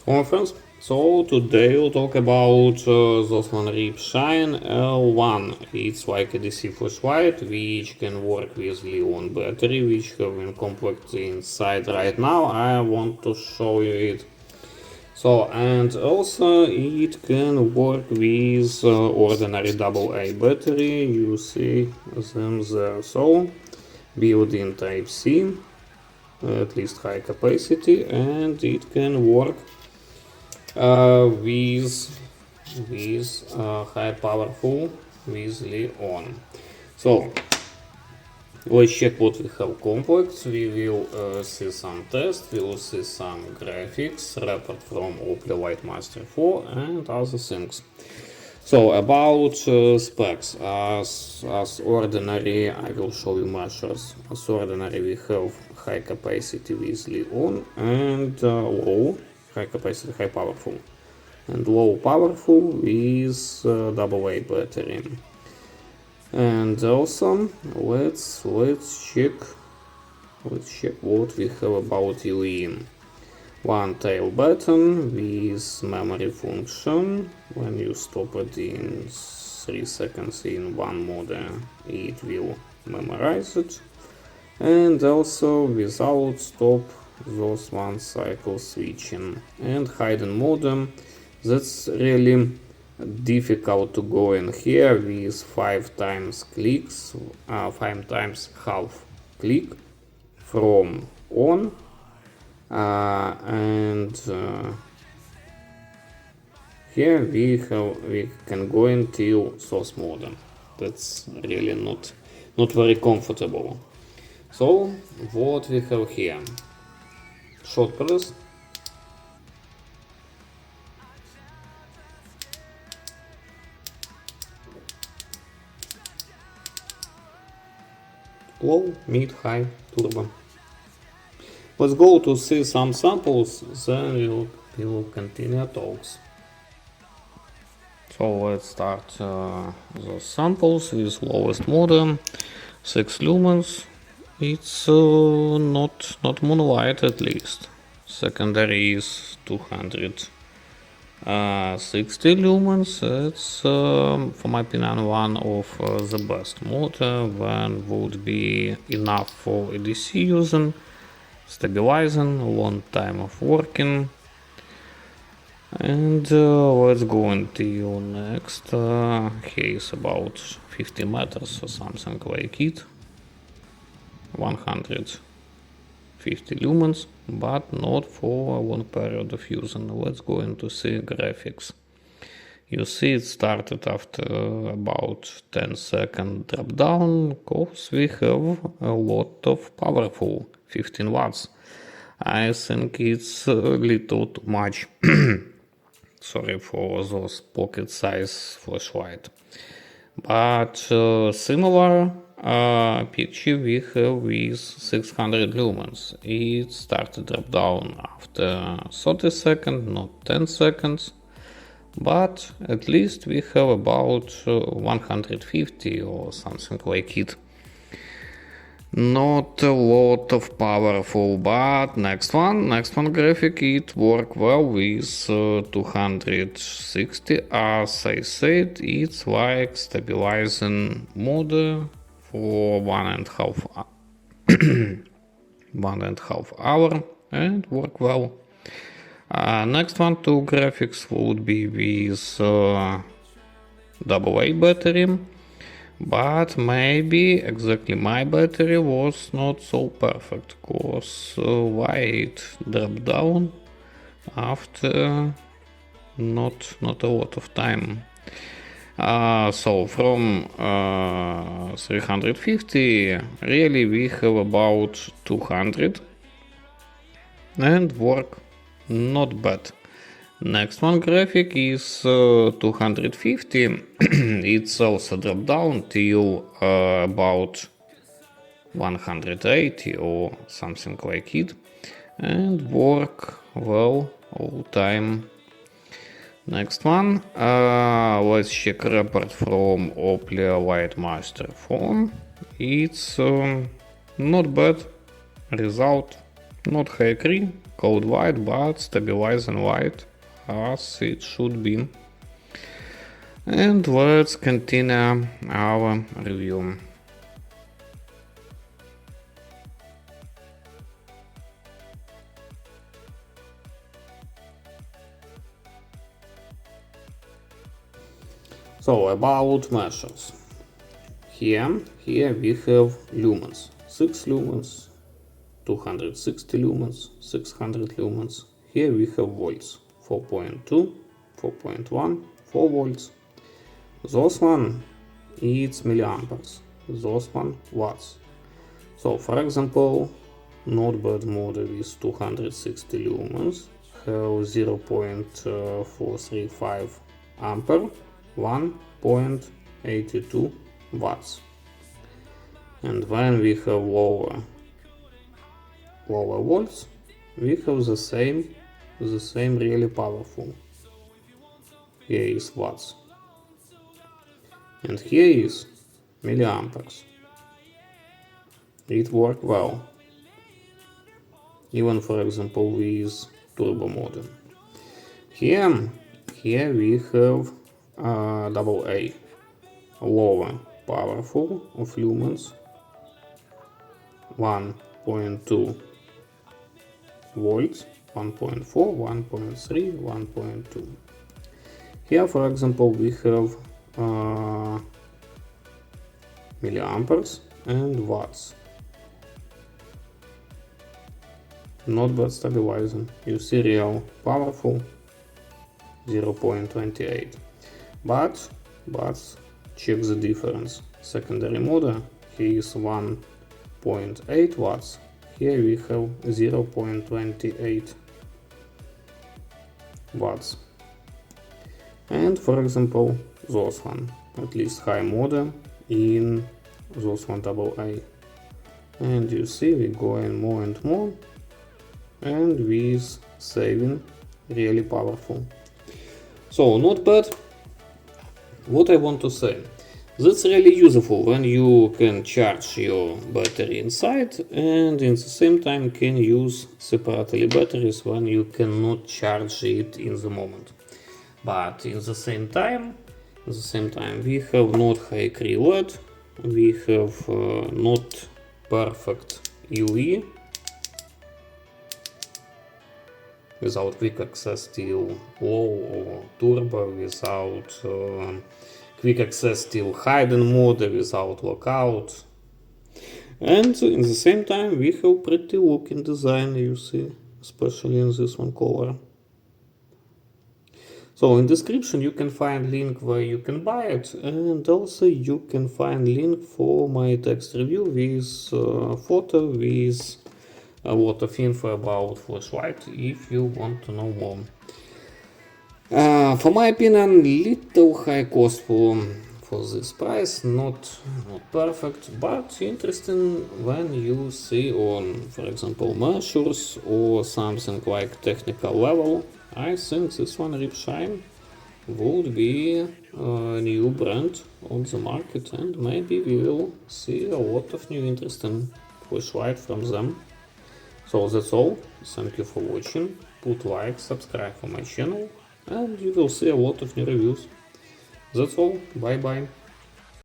Hello friends, so today we'll talk about this one Ripsshine EL1. It's like a EDC flashlight which can work with lithium battery, which have been compact inside right now. I want to show you it. So, and also it can work with ordinary AA battery. You see them there. So, built-in Type-C, at least high capacity, and it can work with high powerful with Leon. So let's check what we have complex. We will see some tests, we will see some graphics, report from Opel Lightmaster 4 and other things. So about specs, as ordinary, I will show you measures. As ordinary, we have high capacity with Leon and low high capacity, high powerful, and low powerful with AA battery. And also let's check what we have about UE. One tail button with memory function. When you stop it in 3 seconds in one mode, it will memorize it. And also without stop those one cycle switching and hidden mode. That's really difficult to go in here with 5 times clicks, 5 times half click from on, and here we can go into source mode. That's really not very comfortable. So what we have here? Short press, low, mid, high, turbo. Let's go to see some samples, then we will continue talks. So let's start the samples with lowest mode, 6 lumens. It's not moonlight at least. Secondary is 260 lumens. It's for my opinion one of the best mode, when would be enough for EDC using, stabilizing, long time of working. And let's go into next. Here is about 50 meters or something like it. 150 lumens, but not for a long period of using. Let's go into see graphics. You see it started after about 10-second drop down, because we have a lot of powerful 15 watts. I think it's a little too much. Sorry for those pocket size flashlight. But similar picture we have with 600 lumens. It started drop down after 30 seconds, not 10 seconds. But at least we have about 150 or something like it. Not a lot of powerful, but next one graphic, it work well with 260. As I said, it's like stabilizing mode for 1.5 hour and work well. Next one, 2 graphics would be with AA battery. But maybe exactly my battery was not so perfect, cause why it dropped down after not a lot of time. So from 350 really we have about 200 and work not bad. Next one graphic is 250. It's also dropped down till about 180 or something like it, and work well all time. Next one, let's check report from Opel Lightmaster 4. It's not bad result, not high code white, but stabilizing white as it should be. And let's continue our review. So about measures. Here we have lumens. 6 lumens, 260 lumens, 600 lumens. Here we have volts. 4.2, 4.1, 4 volts. Those one, it's milliamperes. Those one, watts. So for example, not bad model with 260 lumens have 0.435 ampere, 1.82 watts. And when we have lower volts, we have the same really powerful. Here is watts. And here is milliamperes. It works well. Even for example with turbo mode. Here we have AA, lower powerful of lumens, 1.2 volts, 1.4, 1.3, 1.2. Here for example we have milliamperes and watts. Not bad stabilizing. You see real powerful 0.28. But check the difference. Secondary mode, here is 1.8 watts. Here we have 0.28 watts. And for example, those one, at least high mode in those one AA. And you see we going more and more, and with saving really powerful. So not bad. What I want to say, that's really useful when you can charge your battery inside and in the same time can use separately batteries when you cannot charge it in the moment. But in the same time we have not high Cree LED, we have not perfect UE without quick access still low or turbo, without quick access still hidden mode, without lockout. And in the same time we have pretty looking design, you see, especially in this one color. So in description you can find link where you can buy it, and also you can find link for my text review with photo, with a lot of info about flashlight if you want to know more. For my opinion, little high cost for this price, not perfect, but interesting when you see on, for example, measures or something like technical level. I think this one, Ripsshine, would be a new brand on the market, and maybe we will see a lot of new interesting flashlight from them. So that's all. Thank you for watching. Put like, subscribe for my channel, and you will see a lot of new reviews. That's all. Bye bye.